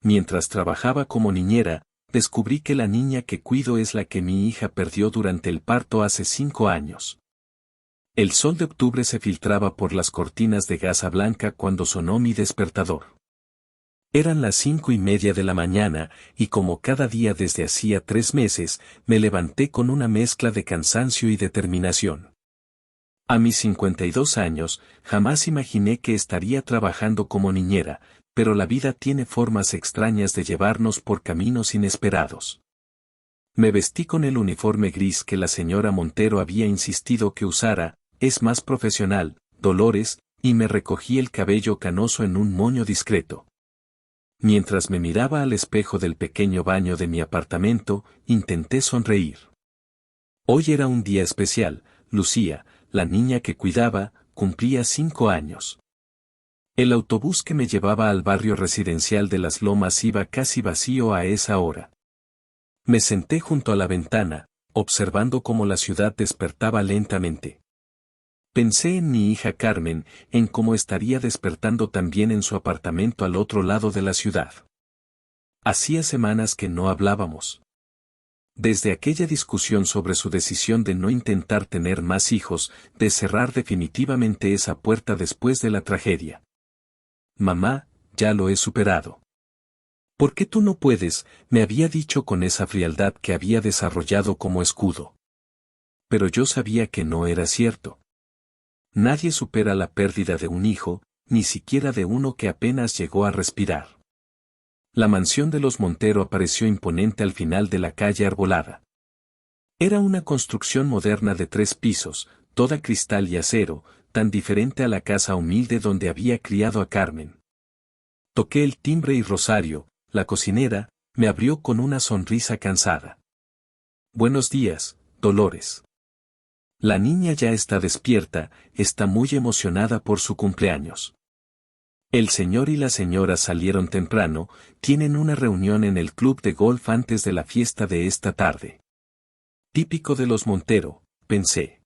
Mientras trabajaba como niñera, descubrí que la niña que cuido es la que mi hija perdió durante el parto hace 5 años. El sol de octubre se filtraba por las cortinas de gasa blanca cuando sonó mi despertador. Eran las 5:30 de la mañana, y como cada día desde hacía 3 meses, me levanté con una mezcla de cansancio y determinación. A mis 52 años, jamás imaginé que estaría trabajando como niñera, pero la vida tiene formas extrañas de llevarnos por caminos inesperados. Me vestí con el uniforme gris que la señora Montero había insistido que usara, es más profesional, Dolores, y me recogí el cabello canoso en un moño discreto. Mientras me miraba al espejo del pequeño baño de mi apartamento, intenté sonreír. Hoy era un día especial. Lucía, la niña que cuidaba, cumplía 5 años. El autobús que me llevaba al barrio residencial de Las Lomas iba casi vacío a esa hora. Me senté junto a la ventana, observando cómo la ciudad despertaba lentamente. Pensé en mi hija Carmen, en cómo estaría despertando también en su apartamento al otro lado de la ciudad. Hacía semanas que no hablábamos. Desde aquella discusión sobre su decisión de no intentar tener más hijos, de cerrar definitivamente esa puerta después de la tragedia. Mamá, ya lo he superado. ¿Por qué tú no puedes?, me había dicho con esa frialdad que había desarrollado como escudo. Pero yo sabía que no era cierto. Nadie supera la pérdida de un hijo, ni siquiera de uno que apenas llegó a respirar. La mansión de los Montero apareció imponente al final de la calle arbolada. Era una construcción moderna de 3 pisos, toda cristal y acero, tan diferente a la casa humilde donde había criado a Carmen. Toqué el timbre y Rosario, la cocinera, me abrió con una sonrisa cansada. Buenos días, Dolores. La niña ya está despierta, está muy emocionada por su cumpleaños. El señor y la señora salieron temprano, tienen una reunión en el club de golf antes de la fiesta de esta tarde. Típico de los Montero, pensé.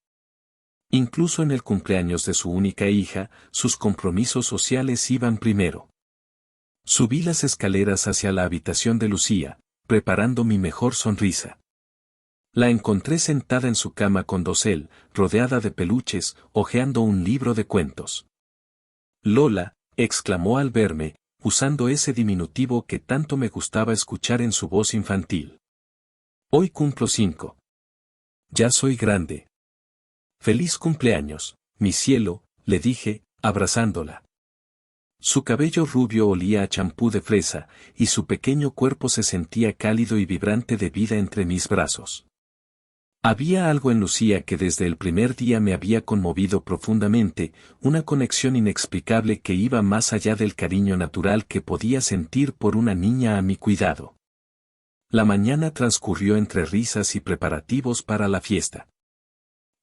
Incluso en el cumpleaños de su única hija, sus compromisos sociales iban primero. Subí las escaleras hacia la habitación de Lucía, preparando mi mejor sonrisa. La encontré sentada en su cama con dosel, rodeada de peluches, hojeando un libro de cuentos. Lola, exclamó al verme, usando ese diminutivo que tanto me gustaba escuchar en su voz infantil. Hoy cumplo 5. Ya soy grande. Feliz cumpleaños, mi cielo, le dije, abrazándola. Su cabello rubio olía a champú de fresa, y su pequeño cuerpo se sentía cálido y vibrante de vida entre mis brazos. Había algo en Lucía que desde el primer día me había conmovido profundamente, una conexión inexplicable que iba más allá del cariño natural que podía sentir por una niña a mi cuidado. La mañana transcurrió entre risas y preparativos para la fiesta.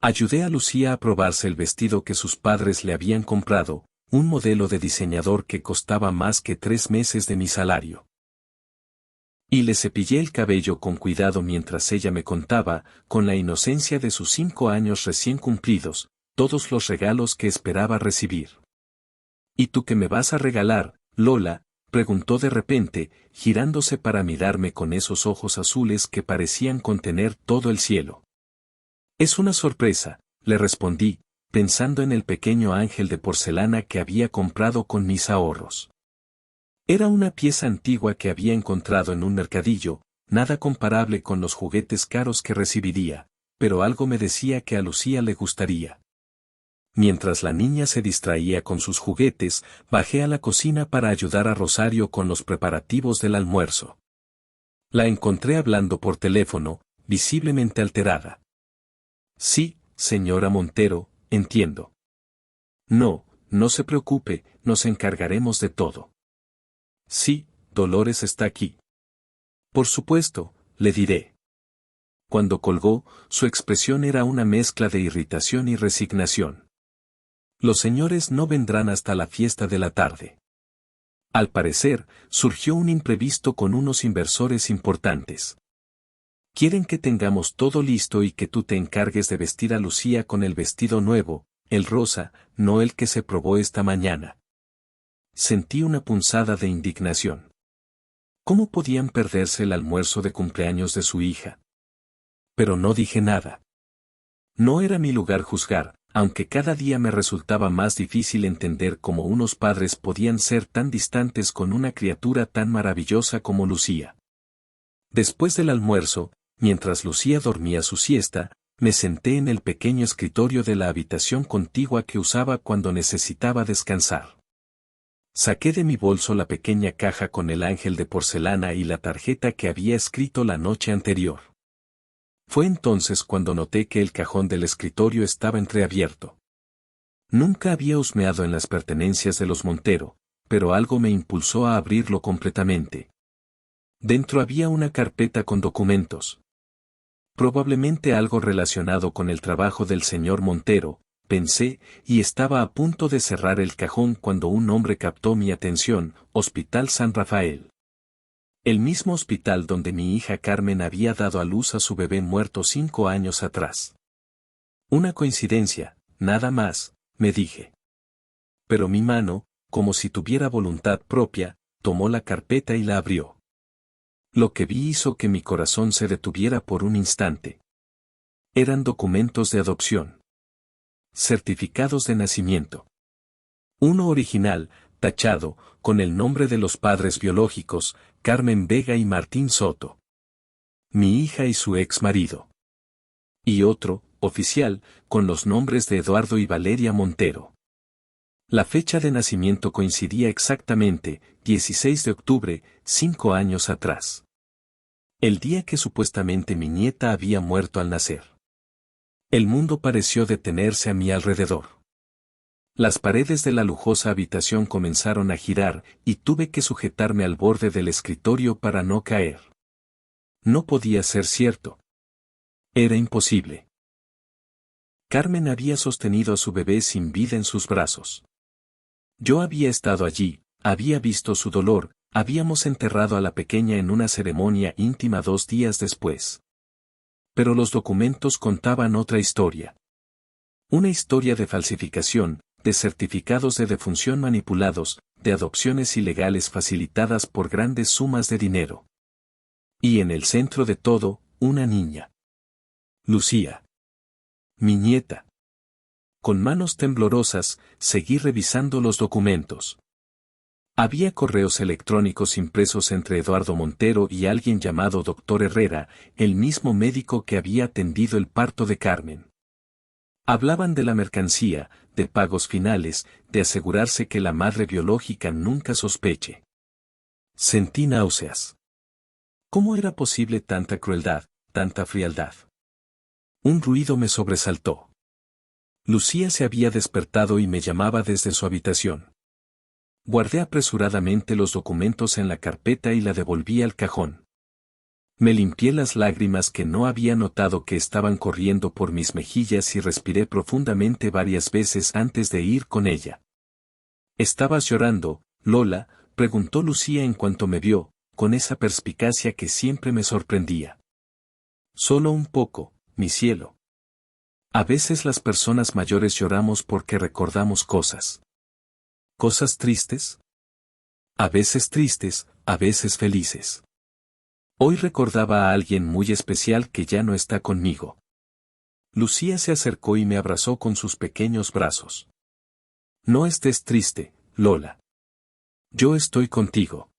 Ayudé a Lucía a probarse el vestido que sus padres le habían comprado, un modelo de diseñador que costaba más que 3 meses de mi salario. Y le cepillé el cabello con cuidado mientras ella me contaba, con la inocencia de sus 5 años recién cumplidos, todos los regalos que esperaba recibir. ¿Y tú qué me vas a regalar, Lola?, preguntó de repente, girándose para mirarme con esos ojos azules que parecían contener todo el cielo. Es una sorpresa, le respondí, pensando en el pequeño ángel de porcelana que había comprado con mis ahorros. Era una pieza antigua que había encontrado en un mercadillo, nada comparable con los juguetes caros que recibiría, pero algo me decía que a Lucía le gustaría. Mientras la niña se distraía con sus juguetes, bajé a la cocina para ayudar a Rosario con los preparativos del almuerzo. La encontré hablando por teléfono, visiblemente alterada. Sí, señora Montero, entiendo. No, no se preocupe, nos encargaremos de todo. Sí, Dolores está aquí. Por supuesto, le diré. Cuando colgó, su expresión era una mezcla de irritación y resignación. Los señores no vendrán hasta la fiesta de la tarde. Al parecer, surgió un imprevisto con unos inversores importantes. Quieren que tengamos todo listo y que tú te encargues de vestir a Lucía con el vestido nuevo, el rosa, no el que se probó esta mañana. Sentí una punzada de indignación. ¿Cómo podían perderse el almuerzo de cumpleaños de su hija? Pero no dije nada. No era mi lugar juzgar, aunque cada día me resultaba más difícil entender cómo unos padres podían ser tan distantes con una criatura tan maravillosa como Lucía. Después del almuerzo, mientras Lucía dormía su siesta, me senté en el pequeño escritorio de la habitación contigua que usaba cuando necesitaba descansar. Saqué de mi bolso la pequeña caja con el ángel de porcelana y la tarjeta que había escrito la noche anterior. Fue entonces cuando noté que el cajón del escritorio estaba entreabierto. Nunca había husmeado en las pertenencias de los Montero, pero algo me impulsó a abrirlo completamente. Dentro había una carpeta con documentos. Probablemente algo relacionado con el trabajo del señor Montero, pensé, y estaba a punto de cerrar el cajón cuando un nombre captó mi atención: Hospital San Rafael. El mismo hospital donde mi hija Carmen había dado a luz a su bebé muerto 5 años atrás. Una coincidencia, nada más, me dije. Pero mi mano, como si tuviera voluntad propia, tomó la carpeta y la abrió. Lo que vi hizo que mi corazón se detuviera por un instante. Eran documentos de adopción. Certificados de nacimiento. Uno original, tachado, con el nombre de los padres biológicos, Carmen Vega y Martín Soto. Mi hija y su ex marido. Y otro, oficial, con los nombres de Eduardo y Valeria Montero. La fecha de nacimiento coincidía exactamente, 16 de octubre, 5 años atrás. El día que supuestamente mi nieta había muerto al nacer. El mundo pareció detenerse a mi alrededor. Las paredes de la lujosa habitación comenzaron a girar, y tuve que sujetarme al borde del escritorio para no caer. No podía ser cierto. Era imposible. Carmen había sostenido a su bebé sin vida en sus brazos. Yo había estado allí, había visto su dolor, habíamos enterrado a la pequeña en una ceremonia íntima 2 días después. Pero los documentos contaban otra historia. Una historia de falsificación, de certificados de defunción manipulados, de adopciones ilegales facilitadas por grandes sumas de dinero. Y en el centro de todo, una niña. Lucía. Mi nieta. Con manos temblorosas, seguí revisando los documentos. Había correos electrónicos impresos entre Eduardo Montero y alguien llamado Dr. Herrera, el mismo médico que había atendido el parto de Carmen. Hablaban de la mercancía, de pagos finales, de asegurarse que la madre biológica nunca sospeche. Sentí náuseas. ¿Cómo era posible tanta crueldad, tanta frialdad? Un ruido me sobresaltó. Lucía se había despertado y me llamaba desde su habitación. Guardé apresuradamente los documentos en la carpeta y la devolví al cajón. Me limpié las lágrimas que no había notado que estaban corriendo por mis mejillas y respiré profundamente varias veces antes de ir con ella. ¿Estabas llorando, Lola?, preguntó Lucía en cuanto me vio, con esa perspicacia que siempre me sorprendía. Solo un poco, mi cielo. A veces las personas mayores lloramos porque recordamos cosas. ¿Cosas tristes? A veces tristes, a veces felices. Hoy recordaba a alguien muy especial que ya no está conmigo. Lucía se acercó y me abrazó con sus pequeños brazos. No estés triste, Lola. Yo estoy contigo.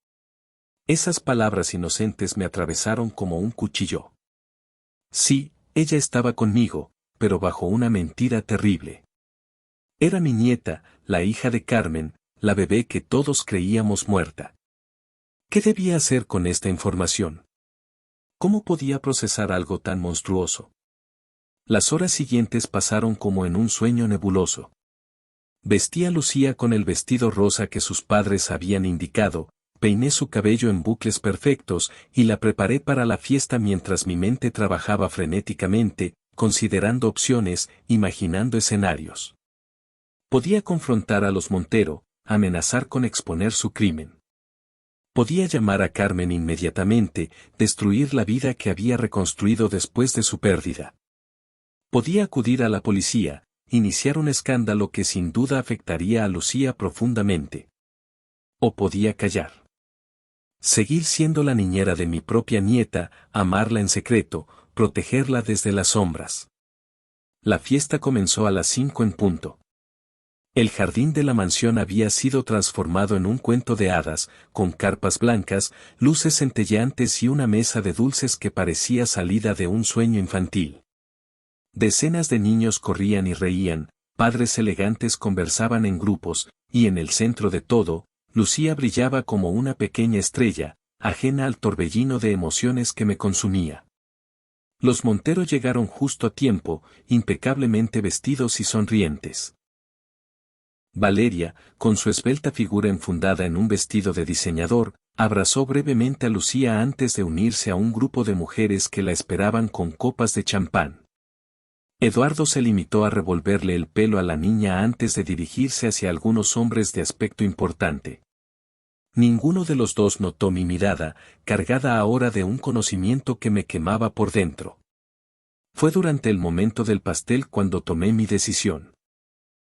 Esas palabras inocentes me atravesaron como un cuchillo. Sí, ella estaba conmigo, pero bajo una mentira terrible. Era mi nieta, la hija de Carmen, la bebé que todos creíamos muerta. ¿Qué debía hacer con esta información? ¿Cómo podía procesar algo tan monstruoso? Las horas siguientes pasaron como en un sueño nebuloso. Vestí a Lucía con el vestido rosa que sus padres habían indicado, peiné su cabello en bucles perfectos y la preparé para la fiesta mientras mi mente trabajaba frenéticamente, considerando opciones, imaginando escenarios. Podía confrontar a los Montero, amenazar con exponer su crimen. Podía llamar a Carmen inmediatamente, destruir la vida que había reconstruido después de su pérdida. Podía acudir a la policía, iniciar un escándalo que sin duda afectaría a Lucía profundamente. O podía callar. Seguir siendo la niñera de mi propia nieta, amarla en secreto, protegerla desde las sombras. La fiesta comenzó a las 5 en punto. El jardín de la mansión había sido transformado en un cuento de hadas, con carpas blancas, luces centelleantes y una mesa de dulces que parecía salida de un sueño infantil. Decenas de niños corrían y reían, padres elegantes conversaban en grupos, y en el centro de todo, Lucía brillaba como una pequeña estrella, ajena al torbellino de emociones que me consumía. Los Montero llegaron justo a tiempo, impecablemente vestidos y sonrientes. Valeria, con su esbelta figura enfundada en un vestido de diseñador, abrazó brevemente a Lucía antes de unirse a un grupo de mujeres que la esperaban con copas de champán. Eduardo se limitó a revolverle el pelo a la niña antes de dirigirse hacia algunos hombres de aspecto importante. Ninguno de los dos notó mi mirada, cargada ahora de un conocimiento que me quemaba por dentro. Fue durante el momento del pastel cuando tomé mi decisión.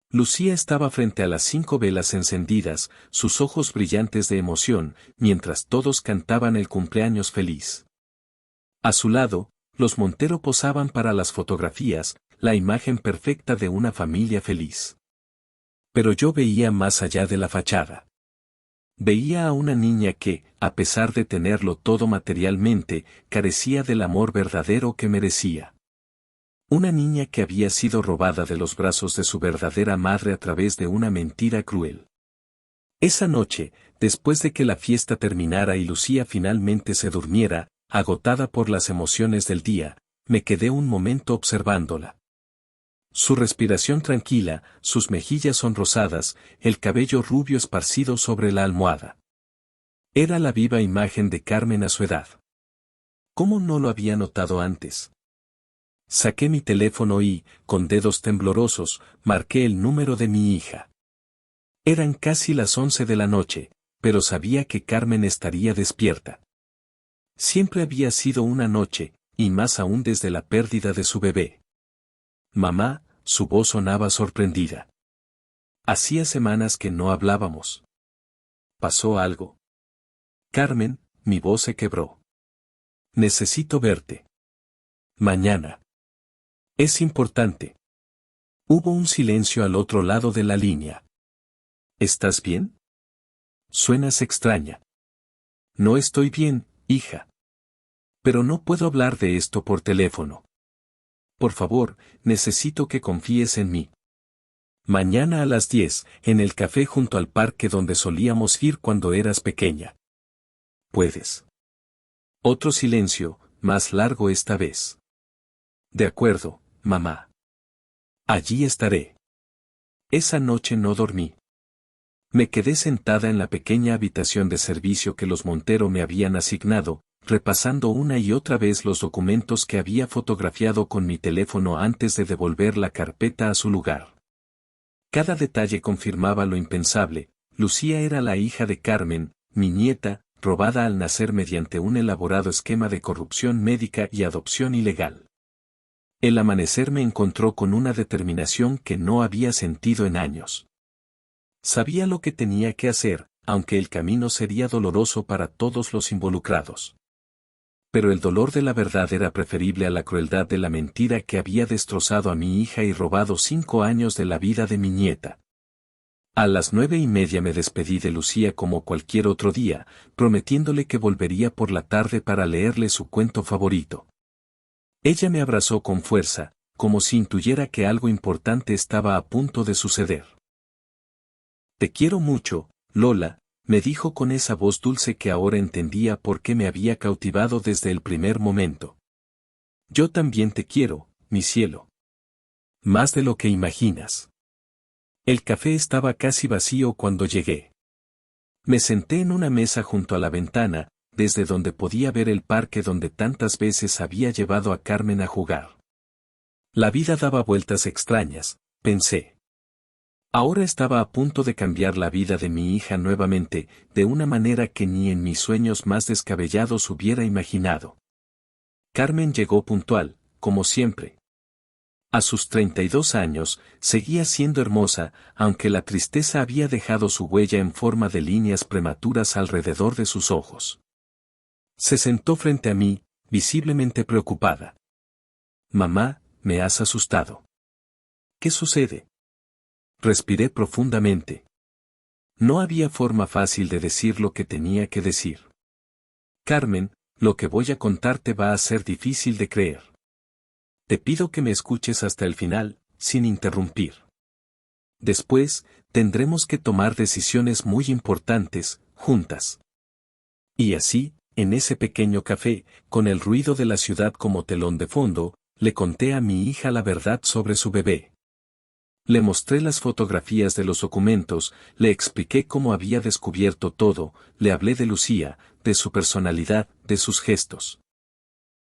Lucía estaba frente a las 5 velas encendidas, sus ojos brillantes de emoción, mientras todos cantaban el cumpleaños feliz. A su lado, los Montero posaban para las fotografías, la imagen perfecta de una familia feliz. Pero yo veía más allá de la fachada. Veía a una niña que, a pesar de tenerlo todo materialmente, carecía del amor verdadero que merecía. Una niña que había sido robada de los brazos de su verdadera madre a través de una mentira cruel. Esa noche, después de que la fiesta terminara y Lucía finalmente se durmiera, agotada por las emociones del día, me quedé un momento observándola. Su respiración tranquila, sus mejillas sonrosadas, el cabello rubio esparcido sobre la almohada. Era la viva imagen de Carmen a su edad. ¿Cómo no lo había notado antes? Saqué mi teléfono y, con dedos temblorosos, marqué el número de mi hija. Eran casi las 11 de la noche, pero sabía que Carmen estaría despierta. Siempre había sido una noche, y más aún desde la pérdida de su bebé. Mamá, su voz sonaba sorprendida. Hacía semanas que no hablábamos. ¿Pasó algo? Carmen, mi voz se quebró. Necesito verte. Mañana. Es importante. Hubo un silencio al otro lado de la línea. ¿Estás bien? Suenas extraña. No estoy bien, hija. Pero no puedo hablar de esto por teléfono. Por favor, necesito que confíes en mí. Mañana a las 10, en el café junto al parque donde solíamos ir cuando eras pequeña. ¿Puedes? Otro silencio, más largo esta vez. De acuerdo, mamá. Allí estaré. Esa noche no dormí. Me quedé sentada en la pequeña habitación de servicio que los Montero me habían asignado, repasando una y otra vez los documentos que había fotografiado con mi teléfono antes de devolver la carpeta a su lugar. Cada detalle confirmaba lo impensable: Lucía era la hija de Carmen, mi nieta, robada al nacer mediante un elaborado esquema de corrupción médica y adopción ilegal. El amanecer me encontró con una determinación que no había sentido en años. Sabía lo que tenía que hacer, aunque el camino sería doloroso para todos los involucrados. Pero el dolor de la verdad era preferible a la crueldad de la mentira que había destrozado a mi hija y robado 5 años de la vida de mi nieta. A las 9:30 me despedí de Lucía como cualquier otro día, prometiéndole que volvería por la tarde para leerle su cuento favorito. Ella me abrazó con fuerza, como si intuyera que algo importante estaba a punto de suceder. Te quiero mucho, Lola, me dijo con esa voz dulce que ahora entendía por qué me había cautivado desde el primer momento. Yo también te quiero, mi cielo. Más de lo que imaginas. El café estaba casi vacío cuando llegué. Me senté en una mesa junto a la ventana, desde donde podía ver el parque donde tantas veces había llevado a Carmen a jugar. La vida daba vueltas extrañas, pensé. Ahora estaba a punto de cambiar la vida de mi hija nuevamente, de una manera que ni en mis sueños más descabellados hubiera imaginado. Carmen llegó puntual, como siempre. A sus 32 años, seguía siendo hermosa, aunque la tristeza había dejado su huella en forma de líneas prematuras alrededor de sus ojos. Se sentó frente a mí, visiblemente preocupada. Mamá, me has asustado. ¿Qué sucede? Respiré profundamente. No había forma fácil de decir lo que tenía que decir. Carmen, lo que voy a contarte va a ser difícil de creer. Te pido que me escuches hasta el final, sin interrumpir. Después, tendremos que tomar decisiones muy importantes, juntas. Y así, en ese pequeño café, con el ruido de la ciudad como telón de fondo, le conté a mi hija la verdad sobre su bebé. Le mostré las fotografías de los documentos, le expliqué cómo había descubierto todo, le hablé de Lucía, de su personalidad, de sus gestos.